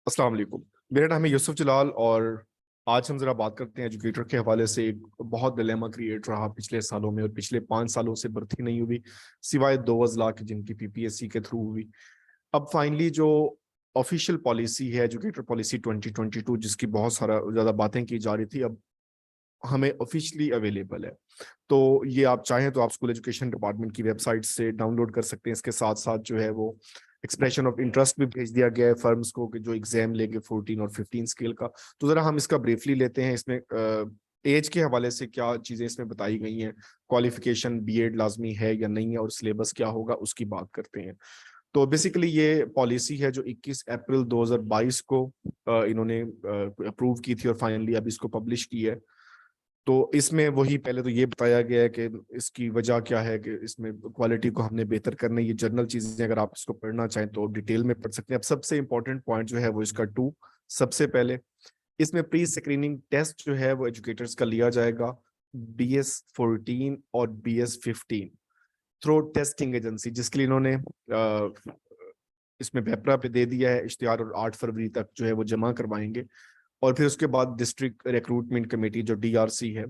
अस्सलाम वालेकुम। मेरा नाम है यूसुफ जलाल और आज हम जरा बात करते हैं एजुकेटर के हवाले से। एक बहुत डिलेमा क्रिएट रहा पिछले सालों में और पिछले 5 सालों से भर्ती नहीं हुई सिवाय 2 अजला की जिनकी पीपीएससी के थ्रू हुई। अब फाइनली जो ऑफिशियल पॉलिसी है एजुकेटर पॉलिसी 2022 जिसकी बहुत सारा ज्यादा बातें की जा रही थी, अब हमें ऑफिशियली अवेलेबल है। तो ये आप चाहें तो आप स्कूल एजुकेशन डिपार्टमेंट की वेबसाइट से डाउनलोड कर सकते हैं। इसके साथ साथ जो है वो एक्सप्रेशन ऑफ इंटरेस्ट भी भेज दिया गया है फर्म्स को कि जो एग्जाम लेंगे 14 और 15 स्केल का। तो जरा हम इसका ब्रीफली लेते हैं। इसमें एज के हवाले से क्या चीजें इसमें बताई गई हैं, क्वालिफिकेशन बीएड लाजमी है या नहीं है और सिलेबस क्या होगा उसकी बात करते हैं। तो बेसिकली ये पॉलिसी है जो 21 अप्रैल 2022 को इन्होंने अप्रूव की थी और फाइनली अब इसको पब्लिश की है। तो इसमें वही पहले तो ये बताया गया है कि इसकी वजह क्या है कि इसमें क्वालिटी को हमने बेहतर करना है। ये जनरल चीजें अगर आप इसको पढ़ना चाहें तो डिटेल में पढ़ सकते हैं। अब सबसे इंपॉर्टेंट पॉइंट जो है वो इसका सबसे पहले इसमें प्री स्क्रीनिंग टेस्ट जो है वो एजुकेटर्स का लिया जाएगा BS14 और BS15 थ्रू टेस्टिंग एजेंसी, जिसके लिए इन्होंने इसमें वेपरा पे दे दिया है इश्तिहार और 8 फरवरी तक जो है वो जमा करवाएंगे। और फिर उसके बाद डिस्ट्रिक्ट रिक्रूटमेंट कमेटी जो DRC है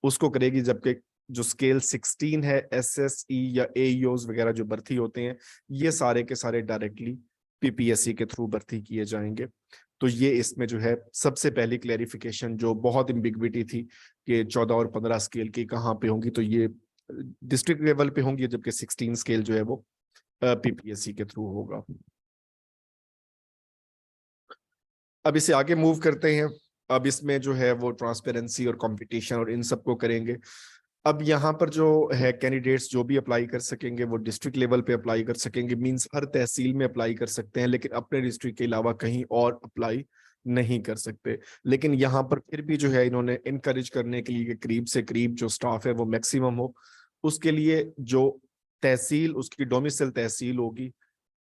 उसको करेगी, जबकि जो स्केल 16 है SSE या AEOs वगैरह जो भर्ती होते हैं ये सारे के सारे डायरेक्टली PPSC के थ्रू भर्ती किए जाएंगे। तो ये इसमें जो है सबसे पहली क्लैरिफिकेशन जो बहुत एम्बिग्विटी थी कि 14 और 15 स्केल की कहाँ पे होंगी, तो ये डिस्ट्रिक्ट लेवल पे होंगी, जबकि 16 स्केल जो है वो PPSC के थ्रू होगा। अब इसे आगे मूव करते हैं। अब इसमें जो है वो ट्रांसपेरेंसी और कंपटीशन और इन सबको करेंगे। अब यहाँ पर जो है कैंडिडेट्स जो भी अप्लाई कर सकेंगे वो डिस्ट्रिक्ट लेवल पे अप्लाई कर सकेंगे, मींस हर तहसील में अप्लाई कर सकते हैं, लेकिन अपने डिस्ट्रिक्ट के अलावा कहीं और अप्लाई नहीं कर सकते। लेकिन यहाँ पर फिर भी जो है इन्होंने इनकरेज करने के लिए करीब से करीब जो स्टाफ है वो मैक्सिमम हो। उसके लिए जो तहसील उसकी डोमिसाइल तहसील होगी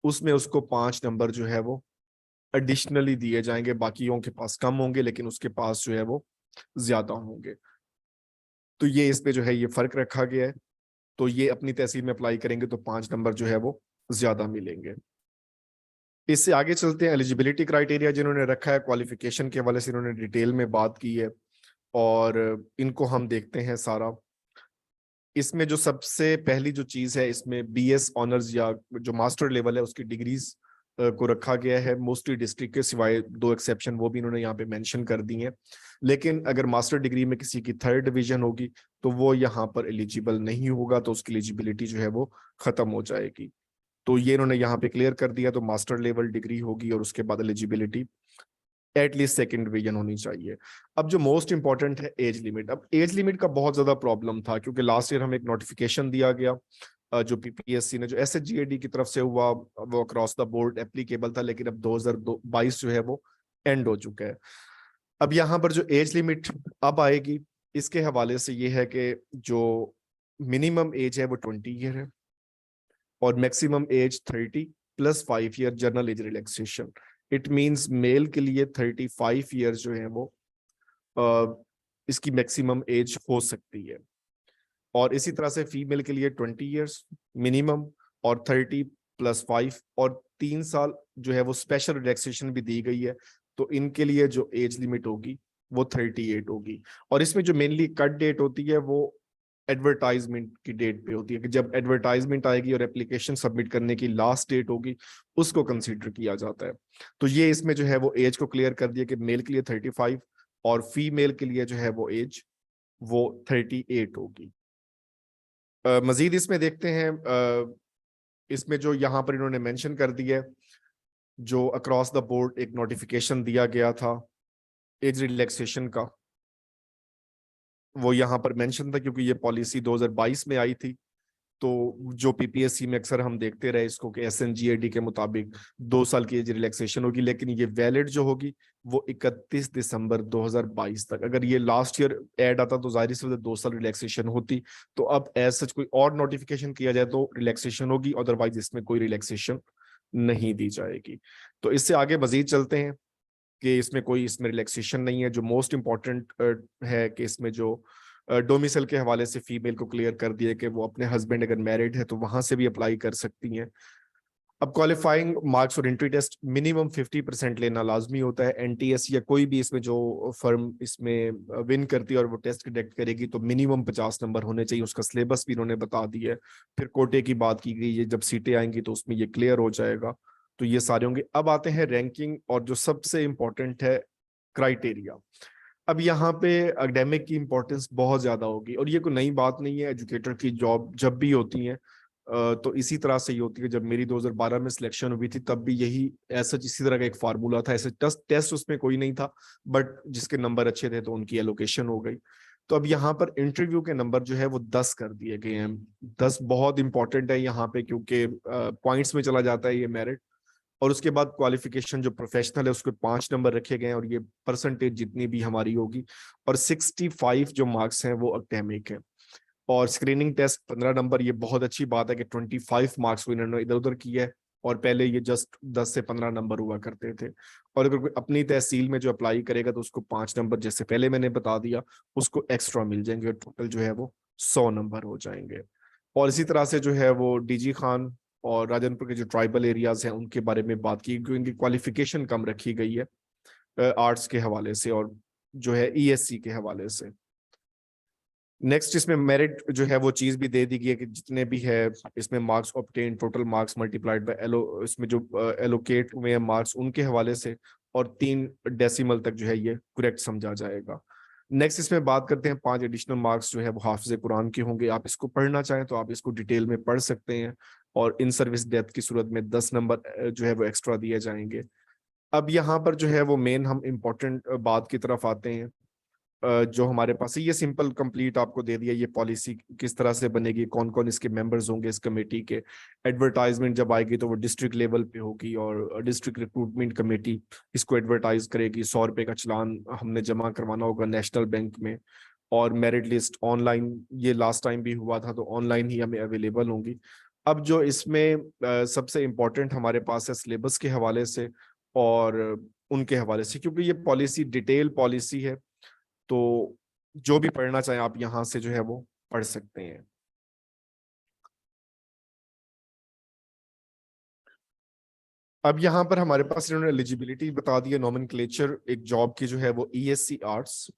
उसमें उसको 5 नंबर जो है वो एडिशनली दिए जाएंगे। बाकियों के पास कम होंगे लेकिन उसके पास जो है वो ज्यादा होंगे। तो ये इसमें जो है ये फर्क रखा गया है। तो ये अपनी तहसील में अप्लाई करेंगे तो 5 नंबर जो है वो ज्यादा मिलेंगे। इससे आगे चलते हैं। एलिजिबिलिटी क्राइटेरिया जिन्होंने रखा है क्वालिफिकेशन के हवाले से इन्होंने डिटेल में बात की है और इनको हम देखते हैं सारा। इसमें जो सबसे पहली जो चीज है इसमें BS ऑनर्स या जो मास्टर लेवल है उसकी डिग्रीज को रखा गया है। मोस्टली डिस्ट्रिक्ट के सिवाय 2 एक्सेप्शन वो भी इन्होंने यहाँ पे मेंशन कर दी हैं। लेकिन अगर मास्टर डिग्री में किसी की 3rd डिवीजन होगी तो वो यहाँ पर एलिजिबल नहीं होगा, तो उसकी एलिजिबिलिटी जो है वो खत्म हो जाएगी। तो ये इन्होंने यहाँ पे क्लियर कर दिया। तो मास्टर लेवल डिग्री होगी और उसके बाद एलिजिबिलिटी एटलीस्ट 2nd डिवीजन होनी चाहिए। अब जो मोस्ट इंपॉर्टेंट है एज लिमिट। अब एज लिमिट का बहुत ज्यादा प्रॉब्लम था क्योंकि लास्ट ईयर हमें एक नोटिफिकेशन दिया गया जो PPSC ने जो SHGAD की तरफ से हुआ वो अक्रॉस द बोर्ड एप्लीकेबल था, लेकिन अब 2022 जो है वो एंड हो चुका है। अब यहाँ पर जो एज लिमिट अब आएगी इसके हवाले से ये है कि जो मिनिमम एज है वो 20 ईयर है और maximum age 30 + 5 year general age relaxation. It means male के लिए 35 ईयर्स जो है वो इसकी मैक्सिमम एज हो सकती है और इसी तरह से फीमेल के लिए 20 ईयर्स मिनिमम और 30 + 5 और 3 साल जो है वो स्पेशल रिलैक्सेशन भी दी गई है। तो इनके लिए जो एज लिमिट होगी वो 38 होगी। और इसमें जो मेनली कट डेट होती है वो एडवर्टाइजमेंट की डेट पे होती है कि जब एडवर्टाइजमेंट आएगी और एप्लीकेशन सबमिट करने की लास्ट डेट होगी उसको कंसीडर किया जाता है। तो ये इसमें जो है वो एज को क्लियर कर दिया कि मेल के लिए 35 और फीमेल के लिए जो है वो एज वो 38 होगी। मजीद इसमें देखते हैं। इसमें जो यहाँ पर इन्होंने मेंशन कर दिया है जो अक्रॉस द बोर्ड एक नोटिफिकेशन दिया गया था एज रिलैक्सेशन का, वो यहाँ पर मेंशन था क्योंकि ये पॉलिसी 2022 में आई थी। तो जो PPSC में अक्सर हम देखते रहे इसको कि SNGAD के मुताबिक 2 साल की एज रिलैक्सेशन होगी, लेकिन ये वैलिड जो होगी वो 31 दिसंबर 2022 तक। अगर ये लास्ट ईयर ऐड आता तो जाहिर सी 2 साल रिलैक्सेशन होती। तो अब एज सच कोई और नोटिफिकेशन किया जाए तो रिलैक्सेशन होगी, अदरवाइज इसमें कोई रिलैक्सेशन नहीं दी जाएगी। तो इससे आगे मजीद चलते हैं कि इसमें रिलैक्सेशन नहीं है। जो मोस्ट इंपॉर्टेंट है कि इसमें जो डोमिसाइल के हवाले से फीमेल को क्लियर कर दिया कि वो अपने हस्बैंड अगर मैरिड है तो वहां से भी अप्लाई कर सकती हैं। अब क्वालिफाइंग मार्क्स और एंट्री टेस्ट मिनिमम 50% लेना लाजमी होता है। एनटीएस या कोई भी इसमें जो फर्म इसमें विन करती है और वो टेस्ट कंडक्ट करेगी तो मिनिमम 50 नंबर होने चाहिए। उसका सिलेबस भी इन्होंने बता दिया है। फिर कोटे की बात की गई है, जब सीटें आएंगी तो उसमें ये क्लियर हो जाएगा। तो ये सारे होंगे। अब आते हैं रैंकिंग और जो सबसे इम्पोर्टेंट है क्राइटेरिया। अब यहाँ पे एकेडमिक की इंपॉर्टेंस बहुत ज्यादा होगी और ये कोई नई बात नहीं है। एजुकेटर की जॉब जब भी होती है तो इसी तरह से ही होती है। जब मेरी 2012 में सिलेक्शन हुई थी तब भी यही ऐसा इसी तरह का एक फार्मूला था। ऐसे टेस्ट उसमें कोई नहीं था, बट जिसके नंबर अच्छे थे तो उनकी एलोकेशन हो गई। तो अब यहाँ पर इंटरव्यू के नंबर जो है वो 10 कर दिए गए हैं। 10 बहुत इंपॉर्टेंट है यहाँ पे, क्योंकि पॉइंट्स में चला जाता है ये मेरिट। और उसके बाद क्वालिफिकेशन जो प्रोफेशनल है उसके 5 नंबर रखे गए हैं और ये परसेंटेज जितनी भी हमारी होगी। और 65 जो मार्क्स हैं वो एकेडमिक है। और स्क्रीनिंग टेस्ट 15 नंबर। ये बहुत अच्छी बात है कि 25 मार्क्स को इन्होंने इधर उधर किया है। और पहले ये जस्ट 10 से 15 नंबर हुआ करते थे। और अगर कोई अपनी तहसील में जो अप्लाई करेगा तो उसको 5 नंबर, जैसे पहले मैंने बता दिया, उसको एक्स्ट्रा मिल जाएंगे और टोटल जो है वो 100 नंबर हो जाएंगे। और इसी तरह से जो है वो डीजी खान और राजनपुर के जो ट्राइबल एरियाज हैं उनके बारे में बात की, क्योंकि इनकी क्वालिफिकेशन कम रखी गई है आर्ट्स के हवाले से और जो है ईएससी के हवाले से। नेक्स्ट इसमें मेरिट जो है वो चीज भी दे दी गई है कि जितने भी है इसमें marks obtain, total marks multiplied by एलो, इसमें जो एलोकेट हुए हैं मार्क्स उनके हवाले से। और 3 डेसिमल तक जो है ये करेक्ट समझा जाएगा। नेक्स्ट इसमें बात करते हैं 5 एडिशनल मार्क्स जो है वो हाफिज कुरान के होंगे। आप इसको पढ़ना चाहें तो आप इसको डिटेल में पढ़ सकते हैं। और इन सर्विस डेथ की सूरत में 10 नंबर जो है वो एक्स्ट्रा दिए जाएंगे। अब यहाँ पर जो है वो मेन हम इम्पोर्टेंट बात की तरफ आते हैं। जो हमारे पास है ये सिंपल कंप्लीट आपको दे दिया। ये पॉलिसी किस तरह से बनेगी, कौन कौन इसके मेंबर्स होंगे इस कमेटी के। एडवर्टाइजमेंट जब आएगी तो वो डिस्ट्रिक्ट लेवल पे होगी और डिस्ट्रिक्ट रिक्रूटमेंट कमेटी इसको एडवर्टाइज करेगी। 100 रुपए का चलान हमने जमा करवाना होगा नेशनल बैंक में। और मेरिट लिस्ट ऑनलाइन, ये लास्ट टाइम भी हुआ था तो ऑनलाइन ही हमें अवेलेबल होंगी। अब जो इसमें सबसे इम्पोर्टेंट हमारे पास है सिलेबस के हवाले से और उनके हवाले से, क्योंकि ये पॉलिसी डिटेल पॉलिसी है तो जो भी पढ़ना चाहें आप यहां से जो है वो पढ़ सकते हैं। अब यहाँ पर हमारे पास इन्होंने एलिजिबिलिटी बता दी है। नॉमेनक्लेचर एक जॉब की जो है वो ईएससी आर्ट्स।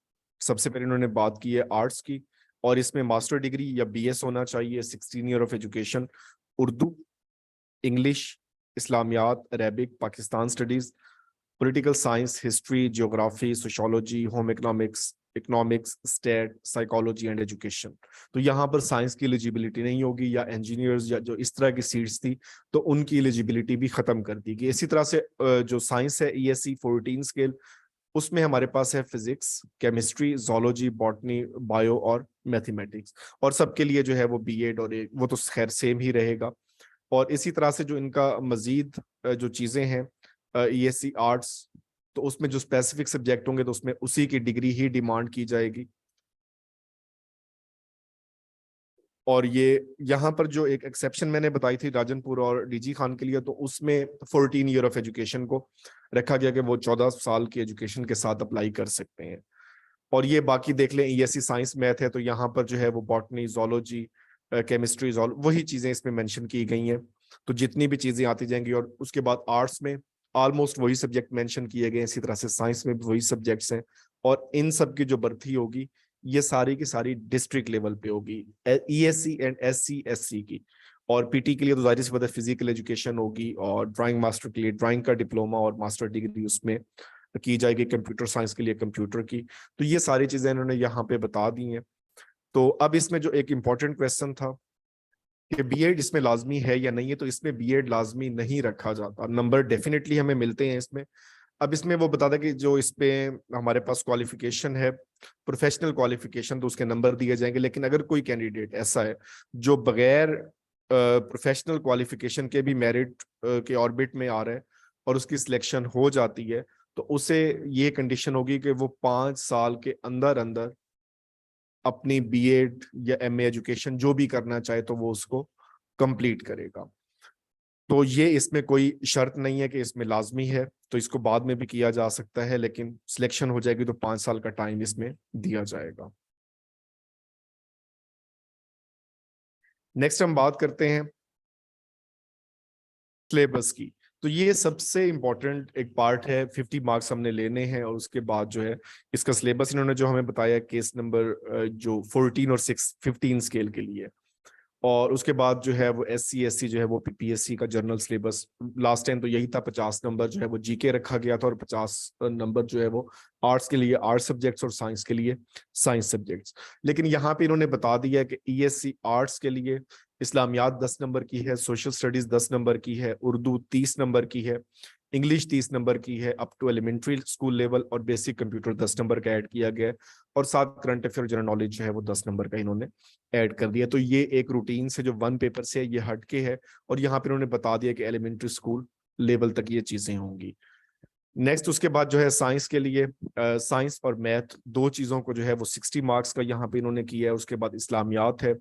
सबसे पहले इन्होंने बात की है आर्ट्स की और इसमें मास्टर डिग्री या बीएस होना चाहिए। 16 year of education, Urdu, English, इस्लामियात, Arabic, Pakistan studies, political science, history, geography, sociology, home economics, economics, state, psychology and education. तो यहाँ पर साइंस की एलिजिबिलिटी नहीं होगी, या इंजीनियर्स या जो इस तरह की सीट्स थी तो उनकी एलिजिबिलिटी भी खत्म कर दी गई। इसी तरह से जो साइंस है ईएससी 14 स्केल, उसमें हमारे पास है physics, chemistry, zoology, botany, bio और मैथमेटिक्स। और सबके लिए जो है वो बीएड और वो तो खैर सेम ही रहेगा। और इसी तरह से जो इनका मजीद जो चीजें हैं ईएससी आर्ट्स, तो उसमें जो स्पेसिफिक सब्जेक्ट होंगे तो उसमें उसी की डिग्री ही डिमांड की जाएगी। और ये यहाँ पर जो एक एक्सेप्शन मैंने बताई थी राजनपुर और डीजी खान के लिए, तो उसमें 14 ईयर ऑफ एजुकेशन को रखा गया कि वो 14 साल की एजुकेशन के साथ अप्लाई कर सकते हैं। और ये बाकी देख लें, ईएससी साइंस मैथ है तो यहाँ पर जो है वो बॉटनी, जोलॉजी, केमिस्ट्री, वही चीजें इसमें मेंशन की गई हैं। तो जितनी भी चीजें आती जाएंगी। और उसके बाद आर्ट्स में ऑलमोस्ट वही सब्जेक्ट मेंशन किए गए हैं। इसी तरह से साइंस में भी वही सब्जेक्ट्स हैं। और इन सब की जो भर्ती होगी ये सारी की सारी डिस्ट्रिक्ट लेवल पे होगी, ईएससी एंड एससी की। और पीटी के लिए तो जाहिर सी बात है फिजिकल एजुकेशन होगी। और ड्राइंग मास्टर के लिए ड्राइंग का डिप्लोमा और मास्टर डिग्री उसमें की जाएगी। कंप्यूटर साइंस के लिए कंप्यूटर की। तो ये सारी चीजें इन्होंने यहाँ पे बता दी हैं। तो अब इसमें जो एक इम्पॉर्टेंट क्वेश्चन था कि बीएड इसमें लाजमी है या नहीं है, तो इसमें बीएड लाजमी नहीं रखा जाता। नंबर डेफिनेटली हमें मिलते हैं इसमें। अब इसमें वो बता दें कि जो इस पे हमारे पास क्वालिफिकेशन है, प्रोफेशनल क्वालिफिकेशन, तो उसके नंबर दिए जाएंगे। लेकिन अगर कोई कैंडिडेट ऐसा है जो बगैर प्रोफेशनल क्वालिफिकेशन के भी मेरिट के ऑर्बिट में आ रहा है और उसकी सिलेक्शन हो जाती है, तो उसे ये कंडीशन होगी कि वो 5 साल के अंदर अंदर अपनी बीएड या एमए एजुकेशन जो भी करना चाहे तो वो उसको कंप्लीट करेगा। तो ये इसमें कोई शर्त नहीं है कि इसमें लाजमी है, तो इसको बाद में भी किया जा सकता है। लेकिन सिलेक्शन हो जाएगी तो 5 साल का टाइम इसमें दिया जाएगा। नेक्स्ट हम बात करते हैं सिलेबस की। तो ये सबसे इम्पोर्टेंट एक पार्ट है, 50 मार्क्स हमने लेने हैं। और उसके बाद जो है इसका सिलेबस इन्होंने जो हमें बताया केस नंबर जो 14 और 15 स्केल के लिए। और उसके बाद जो है वो SC SC जो है वो PPSC का जनरल सिलेबस, लास्ट टाइम तो यही था, 50 नंबर जो है वो जीके रखा गया था और 50 नंबर जो है वो आर्ट्स के लिए आर्ट्स सब्जेक्ट्स और साइंस के लिए साइंस सब्जेक्ट्स। लेकिन यहाँ पे इन्होंने बता दिया कि ESC आर्ट्स के लिए इस्लामियात 10 नंबर की है, सोशल स्टडीज 10 नंबर की है, उर्दू 30 नंबर की है, इंग्लिश 30 नंबर की है up to elementary school level, और बेसिक कंप्यूटर 10 नंबर का ऐड किया गया है। और साथ करंट अफेयर जनरल नॉलेज जो है वो 10 नंबर का इन्होंने ऐड कर दिया। तो ये एक रूटीन से जो वन पेपर से है ये हटके है। और यहाँ पे उन्होंने बता दिया कि एलिमेंट्री स्कूल लेवल तक ये चीजें होंगी। नेक्स्ट उसके बाद जो है साइंस के लिए साइंस और मैथ दो चीजों को जो है वो 60 मार्क्स का यहाँ पे इन्होंने किया है। उसके बाद इस्लामियात है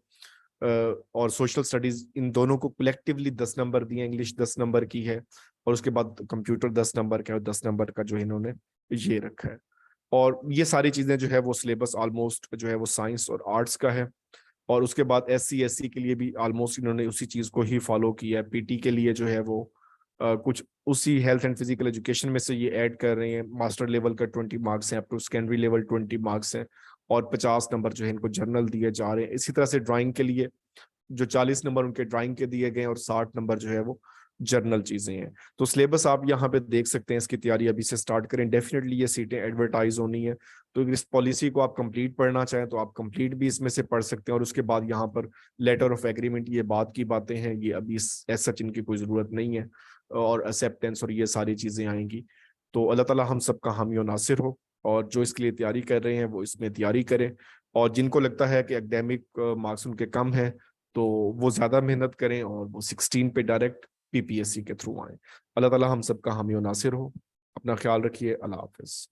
और सोशल स्टडीज, इन दोनों को कलेक्टिवली 10 नंबर दिए, इंग्लिश 10 नंबर की है। और उसके बाद कंप्यूटर 10 नंबर का, और 10 नंबर का जो इन्होंने ये रखा है। और ये सारी चीजें जो है वो सिलेबस ऑलमोस्ट जो है वो साइंस और आर्ट्स का है। और उसके बाद SC SC के लिए भी ऑलमोस्ट इन्होंने उसी चीज को ही फॉलो किया है। PT के लिए जो है वो कुछ उसी हेल्थ एंड फिजिकल एजुकेशन में से ये ऐड कर रहे हैं। मास्टर लेवल का 20 मार्क्स है, up to secondary level 20 marks है, और 50 नंबर जो है इनको जनरल दिए जा रहे हैं। इसी तरह से ड्राइंग के लिए जो 40 नंबर उनके ड्राइंग के दिए गए और 60 नंबर जो है वो जर्नल चीजें हैं। तो सिलेबस आप यहाँ पे देख सकते हैं, इसकी तैयारी अभी से स्टार्ट करें। डेफिनेटली ये सीटें एडवर्टाइज होनी है, तो इस पॉलिसी को आप कंप्लीट पढ़ना चाहें तो आप कंप्लीट भी इसमें से पढ़ सकते हैं। और उसके बाद यहाँ पर लेटर ऑफ एग्रीमेंट, ये बात की बातें हैं, ये अभी सच इनकी कोई जरूरत नहीं है। और एक्सेप्टेंस और ये सारी चीजें आएंगी। तो अल्लाह ताला हम सबका हामी और नासिर हो। और जो इसके लिए तैयारी कर रहे हैं वो इसमें तैयारी करें। और जिनको लगता है कि एकेडमिक मार्क्स उनके कम है तो वो ज्यादा मेहनत करें और वो 16 पे डायरेक्ट PPSC के थ्रू आए। अल्लाह ताला हम सबका हामी और नासिर हो। अपना ख्याल रखिए। अल्लाह हाफिज।